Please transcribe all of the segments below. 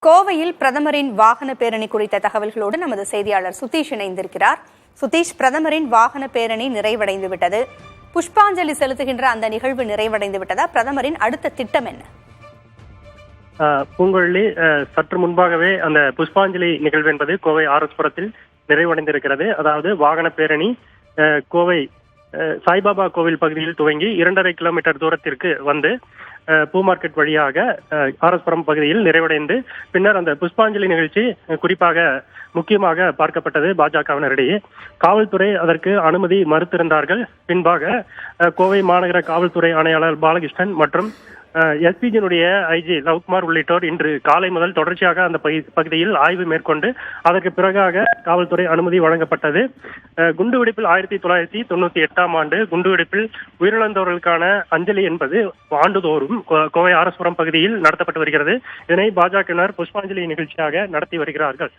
கோவையில் பிரதமரின் வாகன பேரணி குறித்த தகவல்களோடு நமது செய்தியாளர் சுதீஷ் இணைந்திருக்கிறார். சுதீஷ், பிரதமரின் வாகன பேரணி நிறைவடைந்து விட்டது. புஷ்பாஞ்சலி செலுத்துகின்ற அந்த நிகழ்வு நிறைவடைந்து விட்டதா? பிரதமரின் அடுத்த திட்டம் என்ன? பூங்கொழி, சற்று முன்பாகவே அந்த புஷ்பாஞ்சலி நிகழ்வு என்பது கோவை ஆர்எஸ்புரத்தில் நிறைவடைந்திருக்கிறது. அதாவது வாகன பேரணி கோவை சாய்பாபா கோவில் பகுதியில் துவங்கி 2.5 கிலோமீட்டர் தூரத்திற்கு வந்து பூ மார்க்கெட் வழியாக ஆர்எஸ்புரம் பகுதியில் நிறைவடைந்து பின்னர் அந்த புஷ்பாஞ்சலி நிகழ்ச்சி குறிப்பாக முக்கியமாக பார்க்கப்பட்டது பாஜகவினரிடையே. காவல்துறை அதற்கு அனுமதி மறுத்திருந்தார்கள். பின்பாக கோவை மாநகர காவல்துறை ஆணையாளர் பாலகிருஷ்ணன் மற்றும் எஸ்பிஜியினுடைய ஐஜி லவ்குமார் உள்ளிட்டோர் இன்று காலை முதல் தொடர்ச்சியாக அந்த பகுதியில் ஆய்வு மேற்கொண்டு அதற்கு பிறகாக காவல்துறை அனுமதி வழங்கப்பட்டது. குண்டுவெடிப்பில் 1998ஆம் ஆண்டு குண்டுவெடிப்பில் உயிரிழந்தவர்களுக்கான அஞ்சலி என்பது ஆண்டுதோறும் கோவை ஆர்எஸ்புரம் பகுதியில் நடத்தப்பட்டு வருகிறது. இதனை பாஜகவினர் புஷ்பாஞ்சலி நிகழ்ச்சியாக நடத்தி வருகிறார்கள்.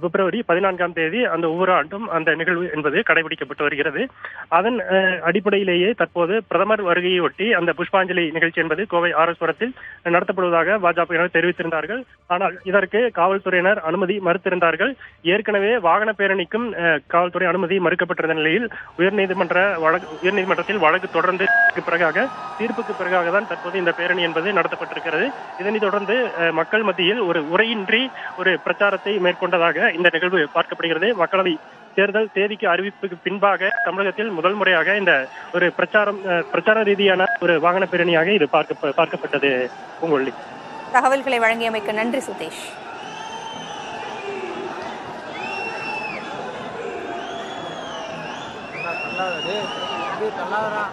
பிப்ரவரி 14ஆம் தேதி அந்த ஒவ்வொரு ஆண்டும் அந்த நிகழ்வு என்பது கடைபிடிக்கப்பட்டு வருகிறது. அதன் அடிப்படையிலேயே தற்போது பிரதமர் வருகையொட்டி அந்த புஷ்பாஞ்சலி நிகழ்ச்சி என்பது கோவை ஆர்எஸ்புரத்தில் நடத்தப்படுவதாக பாஜகவினர் தெரிவித்திருந்தார்கள். ஆனால் இதற்கு காவல்துறையினர் அனுமதி மறுத்திருந்தார்கள். ஏற்கனவே வாகன பேரணிக்கும் காவல்துறை அனுமதி மறுக்கப்பட்டிருந்த நிலையில் உயர்நீதிமன்றத்தில் வழக்கு தொடர்ந்து தீர்ப்புக்கு பிறகாக தான் தற்போது இந்த பேரணி என்பது நடத்தப்பட்டிருக்கிறது. இதனைத் தொடர்ந்து மக்கள் மத்தியில் ஒரு உரையின்றி ஒரு பிரச்சாரத்தை மேற்கொண்டதாக இந்த நிகழ்வு பார்க்கப்படுகிறது. மக்களவை தேர்தல் தேதிக்கு அறிவிப்புக்கு பின்பாக தமிழகத்தில் முதல் முறையாக இந்த ஒரு பிரச்சார ரீதியான ஒரு வாகன பேரணியாக இது பார்க்கப்பட்டது. பூங்கொழி, தகவல்களை வழங்கியமைக்கு நன்றி சுதீஷ். நல்லா